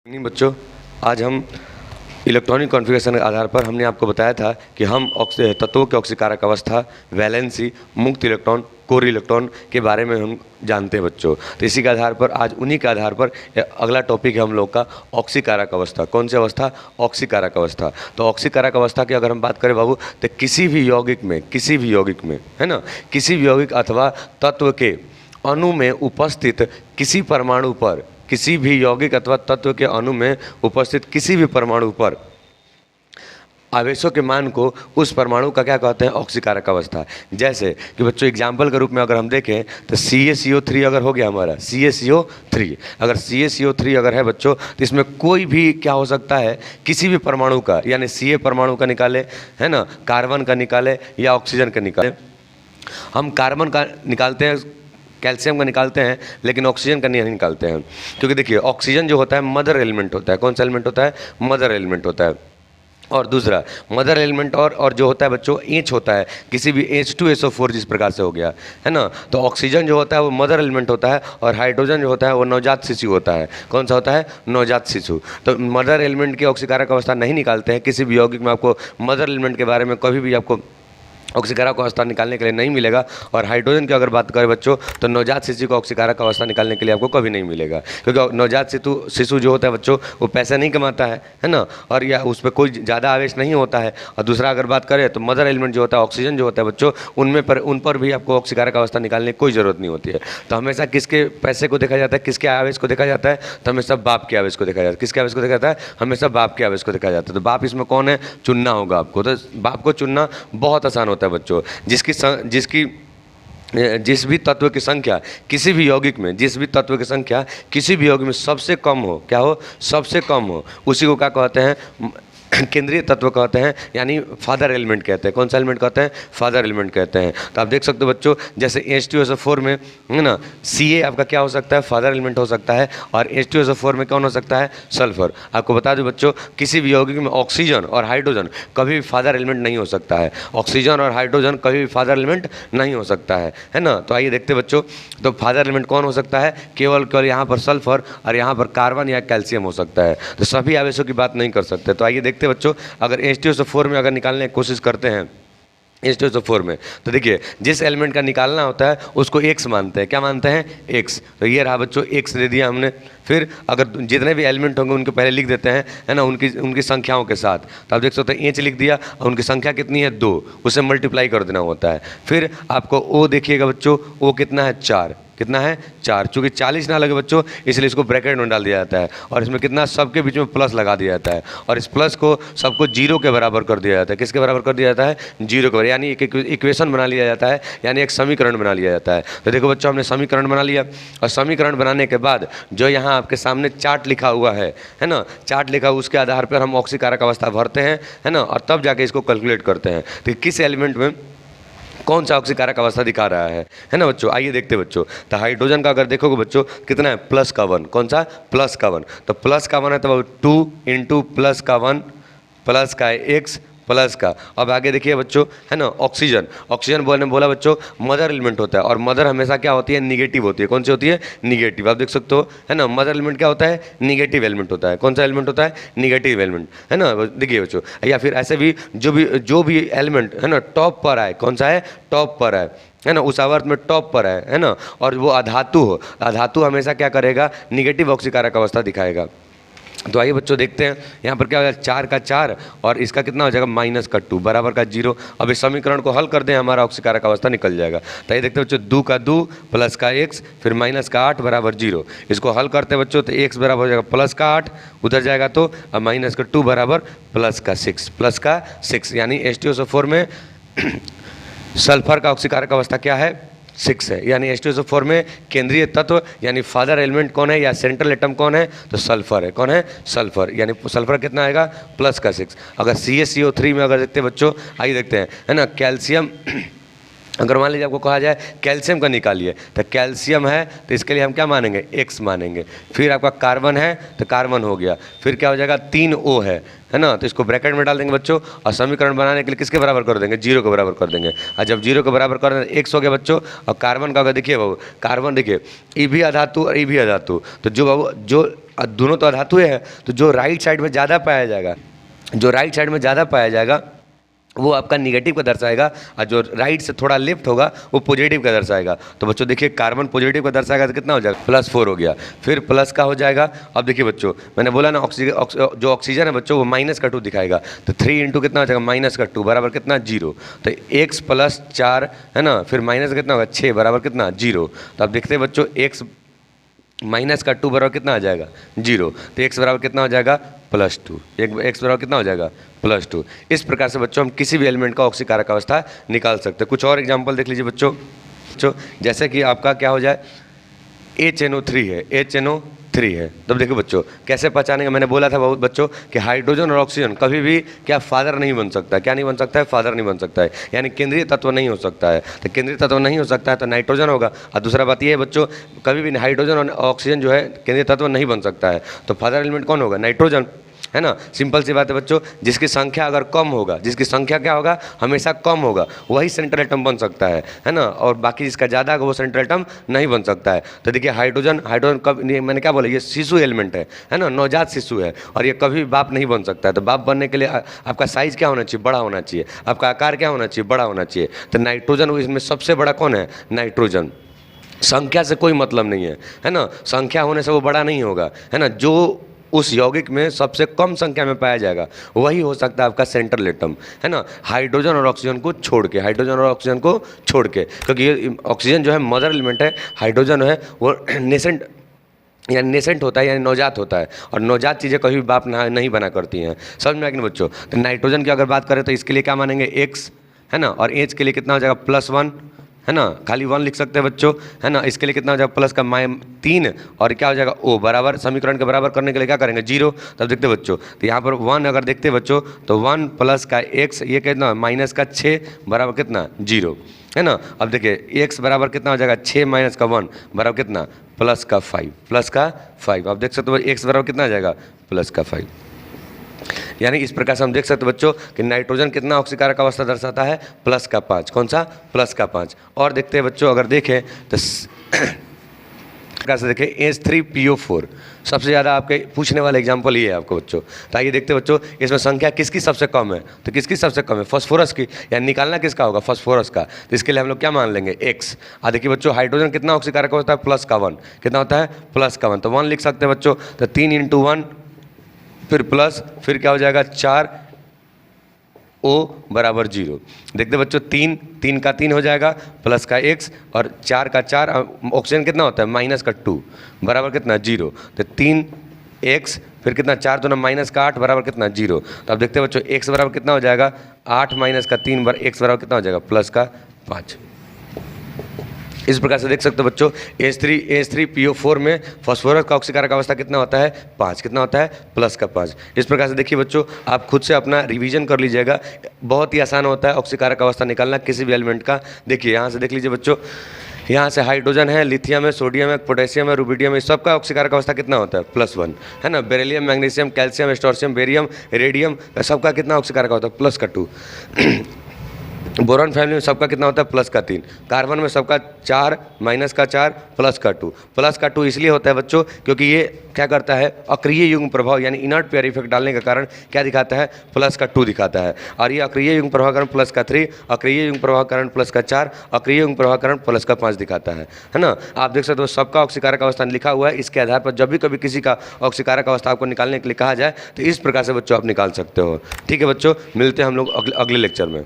नहीं बच्चों, आज हम इलेक्ट्रॉनिक कॉन्फ़िगरेशन के आधार पर हमने आपको बताया था कि हम तत्वों की ऑक्सीकारक अवस्था, वैलेंसी, मुक्त इलेक्ट्रॉन, कोर इलेक्ट्रॉन के बारे में हम जानते हैं बच्चों। तो इसी के आधार पर आज उन्हीं के आधार पर अगला टॉपिक है हम लोग का ऑक्सीकारक अवस्था। कौन सी अवस्था? ऑक्सीकारक अवस्था। तो ऑक्सीकारक अवस्था की अगर हम बात करें बाबू, तो किसी भी यौगिक में है ना, किसी भी यौगिक अथवा तत्व के अणु में उपस्थित किसी परमाणु पर, किसी भी यौगिक अथवा तत्व के अणु में उपस्थित किसी भी परमाणु पर आवेशों के मान को उस परमाणु का क्या कहते हैं? ऑक्सीकारक अवस्था। जैसे कि बच्चों एग्जाम्पल के रूप में अगर हम देखें तो CaCO3 अगर हो गया हमारा CaCO3, अगर CaCO3 अगर है बच्चों, तो इसमें कोई भी क्या हो सकता है, किसी भी परमाणु का, यानी Ca परमाणु का निकाले, है ना, कार्बन का निकाले या ऑक्सीजन का निकाले। हम कार्बन का निकालते हैं, कैल्शियम का निकालते हैं, लेकिन ऑक्सीजन का नहीं निकालते हैं, क्योंकि देखिए ऑक्सीजन जो होता है मदर एलिमेंट होता है। कौन सा एलिमेंट होता है? मदर एलिमेंट होता है। और दूसरा मदर एलिमेंट और जो होता है बच्चों H होता है, किसी भी H2SO4 जिस प्रकार से हो गया, है ना। तो ऑक्सीजन जो होता है वो मदर एलिमेंट होता है और हाइड्रोजन जो होता है वो नवजात शिशु होता है। कौन सा होता है? नवजात शिशु। तो मदर एलिमेंट की ऑक्सीकारक अवस्था नहीं निकालते हैं। किसी भी यौगिक में आपको मदर एलिमेंट के बारे में कभी भी आपको ऑक्सीकारक अवस्था निकालने के लिए नहीं मिलेगा। और हाइड्रोजन की अगर बात करें बच्चों, तो नवजात शिशु को ऑक्सीकारक अवस्था निकालने के लिए आपको कभी नहीं मिलेगा, क्योंकि नवजात शिशु जो होता है बच्चों वो पैसा नहीं कमाता है ना, और या उस पर कोई ज़्यादा आवेश नहीं होता है। और दूसरा अगर बात करें तो मदर एलिमेंट जो होता है, ऑक्सीजन जो होता है बच्चों, उन पर भी आपको ऑक्सीकारक अवस्था निकालने की कोई ज़रूरत नहीं होती है। तो हमेशा किसके पैसे को देखा जाता है, किसके आवेश को देखा जाता है? तो हमेशा बाप के आवेश को देखा जाता है। किसके आवेश को देखा जाता है? हमेशा बाप के आवेश को देखा जाता है। तो बाप इसमें कौन है? चुनना होगा आपको। तो बाप को चुनना बहुत आसान होता है बच्चों। जिस भी तत्व की संख्या किसी भी यौगिक में, जिस भी तत्व की संख्या किसी भी यौगिक में सबसे कम हो, क्या हो? सबसे कम हो, उसी को क्या कहते हैं? केंद्रीय तत्व कहते हैं, यानी फादर एलिमेंट कहते हैं। कौन सा एलिमेंट कहते हैं? फादर एलिमेंट कहते हैं। तो आप देख सकते हो बच्चों, जैसे H2SO4 में, है ना, Ca आपका क्या हो सकता है? फादर एलिमेंट हो सकता है। और H2SO4 में कौन हो सकता है? सल्फर। आपको बता दूं बच्चों, किसी भी यौगिक में ऑक्सीजन और हाइड्रोजन कभी भी फादर एलिमेंट नहीं हो सकता है। ऑक्सीजन और हाइड्रोजन कभी भी फादर एलिमेंट नहीं हो सकता है ना। तो आइए देखते बच्चों, तो फादर एलिमेंट कौन हो सकता है? केवल यहाँ पर सल्फर और यहाँ पर कार्बन या कैल्शियम हो सकता है। तो सभी आवेशों की बात नहीं कर सकते। तो आइए देखते बच्चों, अगर H2SO4 में अगर निकालने की कोशिश करते हैं, H2SO4 में, तो देखिए जिस एलिमेंट का निकालना होता है उसको X मानते हैं। क्या मानते हैं? X। तो ये रहा बच्चों, X दे दिया हमने। फिर अगर जितने भी एलिमेंट होंगे उनको पहले लिख देते हैं, है ना, उनकी संख्याओं के साथ। तो आप देख सकते हैं H लिख दिया और उनकी संख्या कितनी है? 2, उसे मल्टीप्लाई कर देना होता है। फिर आपको O देखिएगा बच्चों, O कितना है? 4। कितना है? 4। चूँकि 40 ना लगे बच्चों, इसलिए इसको ब्रैकेट में डाल दिया जाता है और इसमें कितना, सबके बीच में प्लस लगा दिया जाता है और इस प्लस को सबको 0 के बराबर कर दिया जाता है। किसके बराबर कर दिया जाता है? 0 के बराबर, यानी एक इक्वेशन बना लिया जाता है, यानी एक समीकरण बना लिया जाता है। तो देखो बच्चों, हमने समीकरण बना लिया और समीकरण बनाने के बाद जो यहाँ आपके सामने चार्ट लिखा हुआ है ना, चार्ट लिखा, उसके आधार पर हम ऑक्सीकारक अवस्था भरते हैं, है ना, और तब जाके इसको कैलकुलेट करते हैं तो किस एलिमेंट में कौन सा ऑक्सीकारक अवस्था दिखा रहा है ना बच्चों। आइए देखते बच्चों, तो हाइड्रोजन का अगर देखोगे बच्चों कितना है? प्लस का 1। कौन सा? प्लस का 1। तो प्लस का 1 है तो 2 इंटू प्लस का 1 प्लस का X प्लस का। अब आगे देखिए बच्चों, है ना, ऑक्सीजन बोला बच्चों मदर एलिमेंट होता है और मदर हमेशा क्या होती है? निगेटिव होती है। कौन सी होती है? निगेटिव। आप देख सकते हो, है ना, मदर एलिमेंट क्या होता है? निगेटिव एलिमेंट होता है। कौन सा एलिमेंट होता है? निगेटिव एलिमेंट, है ना। देखिए बच्चों, या फिर ऐसे भी जो भी एलिमेंट, है ना, टॉप पर आए, कौन सा है? टॉप पर आए, है ना, उस आवर्त में टॉप पर है ना, और वो अधातु हो, अधातु हमेशा क्या करेगा? निगेटिव ऑक्सीकारक अवस्था दिखाएगा। तो आइए बच्चों देखते हैं, यहाँ पर क्या हो जाएगा? 4 का 4 और इसका कितना हो जाएगा? माइनस का 2 बराबर का 0। अब इस समीकरण को हल कर दें, हमारा ऑक्सीकारक अवस्था निकल जाएगा। तो ये देखते हैं बच्चों, 2 का 2 प्लस का X फिर माइनस का 8 बराबर 0। इसको हल करते हैं बच्चों, तो X बराबर हो जाएगा प्लस का 8, उधर जाएगा तो अब माइनस का 2 बराबर प्लस का 6, यानी H2SO4 में सल्फर का ऑक्सीकारक अवस्था क्या है? 6 है। यानी H2SO4 में केंद्रीय तत्व यानी फादर एलिमेंट कौन है या सेंट्रल एटम कौन है? तो सल्फर है। कौन है? सल्फर। यानी सल्फर कितना आएगा? प्लस का 6। अगर CaCO3 में अगर देखते हैं बच्चों, आइए देखते हैं, है ना, कैल्शियम अगर मान लीजिए आपको कहा जाए कैल्शियम का निकालिए, तो कैल्शियम है तो इसके लिए हम क्या मानेंगे, एक्स मानेंगे। फिर आपका कार्बन है तो कार्बन हो गया, फिर क्या हो जाएगा 3O है ना, तो इसको ब्रैकेट में डाल देंगे बच्चों, और समीकरण बनाने के लिए किसके बराबर कर देंगे, 0 के बराबर कर देंगे। और जब 0 के बराबर कर देंगे एक्स हो गया बच्चों। और कार्बन का होगा, देखिए बाबू कार्बन देखिए ई भी अधातु और ई भी अधातु, तो जो बाबू जो दोनों तो अधातु है, तो जो राइट साइड में ज़्यादा पाया जाएगा, जो राइट साइड में ज़्यादा पाया जाएगा वो आपका निगेटिव का दर्शाएगा, और जो राइट से थोड़ा लेफ्ट होगा वो पॉजिटिव का दर्शाएगा। तो बच्चों देखिए कार्बन पॉजिटिव का दर्शाएगा तो कितना हो जाएगा, +4 हो गया। फिर प्लस का हो जाएगा, अब देखिए बच्चों मैंने बोला ना ऑक्सीजन जो ऑक्सीजन है बच्चों वो -2 दिखाएगा, तो 3 इंटू कितना हो जाएगा -2 बराबर कितना 0। तो x + 4 है ना, फिर माइनस कितना होगा 6 बराबर कितना 0। तो अब देखते हैं बच्चों x -2 बराबर कितना आ जाएगा 0, तो x बराबर कितना हो जाएगा +2, x बराबर कितना हो जाएगा +2। इस प्रकार से बच्चों हम किसी भी एलिमेंट का ऑक्सीकारक अवस्था निकाल सकते हैं। कुछ और एग्जांपल देख लीजिए बच्चों, जैसे कि आपका क्या हो जाए HNO3 है, HNO3 है, तब देखो बच्चों कैसे पहचानेंगे। मैंने बोला था बहुत बच्चों कि हाइड्रोजन और ऑक्सीजन कभी भी क्या फादर नहीं बन सकता, क्या नहीं बन सकता है, फादर नहीं बन सकता है, यानी केंद्रीय तत्व नहीं हो सकता है। तो केंद्रीय तत्व नहीं हो सकता है तो नाइट्रोजन होगा। और दूसरा बात ये है बच्चों, कभी भी हाइड्रोजन और ऑक्सीजन जो है केंद्रीय तत्व नहीं बन सकता है, तो फादर एलिमेंट कौन होगा, नाइट्रोजन, है ना। सिंपल सी बात है बच्चों, जिसकी संख्या अगर कम होगा, जिसकी संख्या क्या होगा हमेशा कम होगा, वही सेंट्रल एटम बन सकता है ना, और बाकी जिसका ज़्यादा होगा वो सेंट्रल एटम नहीं बन सकता है। तो देखिए हाइड्रोजन कब, मैंने क्या बोला, ये शिशु एलिमेंट है ना, नवजात शिशु है, और ये कभी बाप नहीं बन सकता है। तो बाप बनने के लिए आपका साइज क्या होना चाहिए, बड़ा होना चाहिए, आपका आकार क्या होना चाहिए, बड़ा होना चाहिए। तो नाइट्रोजन इसमें सबसे बड़ा कौन है, नाइट्रोजन। संख्या से कोई मतलब नहीं है ना, संख्या होने से वो बड़ा नहीं होगा, है ना। जो उस यौगिक में सबसे कम संख्या में पाया जाएगा वही हो सकता है आपका सेंट्रल एटम, है ना, हाइड्रोजन और ऑक्सीजन को छोड़ के, हाइड्रोजन और ऑक्सीजन को छोड़ के, क्योंकि ये ऑक्सीजन जो है मदर एलिमेंट है, हाइड्रोजन है वो नेसेंट यानी नेसेंट होता है, यानी नवजात होता है, और नवजात चीज़ें कभी बाप नहीं बना करती हैं, समझ में आया कि नहीं बच्चों। तो नाइट्रोजन की अगर बात करें तो इसके लिए क्या मानेंगे x, है ना, और एच के लिए कितना हो जाएगा +1, है ना, खाली 1 लिख सकते हैं बच्चों, है ना। इसके लिए कितना हो जाएगा प्लस का -3, और क्या हो जाएगा O बराबर, समीकरण के बराबर करने के लिए क्या करेंगे 0। तब देखते हैं बच्चों, तो यहाँ पर 1 अगर देखते हैं बच्चों तो 1 + का x, ये कितना -6 बराबर कितना 0, है ना। अब देखिए x बराबर कितना हो जाएगा 6 - 1 बराबर कितना +5। अब देख सकते हो x बराबर कितना आ जाएगा +5। यानी इस प्रकार से हम देख सकते हैं बच्चों कि नाइट्रोजन कितना ऑक्सीकारक अवस्था दर्शाता है, +5। कौन सा, +5। और देखते हैं बच्चों, अगर देखें तो प्रकार से देखें H3PO4 सबसे ज़्यादा आपके पूछने वाला एग्जाम्पल ये है आपको बच्चों। तो आइए देखते हैं बच्चों, इसमें संख्या किसकी सबसे कम है, तो किसकी सबसे कम है, फास्फोरस की, यानी निकालना किसका होगा, फास्फोरस का। तो इसके लिए हम लोग क्या मान लेंगे x। देखिए बच्चों हाइड्रोजन कितना ऑक्सीकारक होता है, +1, कितना होता है +1, तो 1 लिख सकते हैं बच्चों। तो 3 × 1 फिर प्लस, फिर क्या हो जाएगा 4O बराबर 0। देखते बच्चों 3 का 3 हो जाएगा, प्लस का x, और 4 का 4, ऑक्सीजन कितना होता है -2 बराबर कितना 0। तो 3x फिर कितना 4 तो ना -8 बराबर कितना 0। तो अब देखते हैं बच्चों x बराबर कितना हो जाएगा 8 - 3 x बराबर कितना हो जाएगा +5। इस प्रकार से देख सकते हो बच्चों H3PO4 में फास्फोरस का ऑक्सीकारक अवस्था कितना होता है 5, कितना होता है +5। इस प्रकार से देखिए बच्चों, आप खुद से अपना रिवीजन कर लीजिएगा, बहुत ही आसान होता है ऑक्सीकारक अवस्था निकालना किसी भी एलिमेंट का। देखिए यहाँ से देख लीजिए बच्चों, यहाँ से हाइड्रोजन है, लिथियम है, सोडियम है, पोटेशियम है, रुबिडियम है, इस सबका ऑक्सीकारक अवस्था कितना होता है +1, है ना। Beryllium, magnesium, calcium, strontium, barium, radium, सबका कितना ऑक्सीकारक होता है +2। बोरॉन फैमिली में सबका कितना होता है +3। कार्बन में सबका 4 -4 +2 इसलिए होता है बच्चों क्योंकि ये क्या करता है, अक्रिय युग्म प्रभाव यानी इनर्ट पेयर इफेक्ट डालने के कारण क्या दिखाता है +2 दिखाता है। और ये अक्रिय युग्म प्रभाव कारण +3, अक्रिय युग्म प्रभाव कारण +4, अक्रिय युग्म प्रभाव कारण +5 दिखाता है ना। आप देख सकते हो सबका ऑक्सीकारक अवस्था लिखा हुआ है। इसके आधार पर जब भी कभी किसी का ऑक्सीकारक अवस्था आपको निकालने के लिए कहा जाए तो इस प्रकार से बच्चों आप निकाल सकते हो। ठीक है बच्चों, मिलते हैं हम लोग अगले लेक्चर में।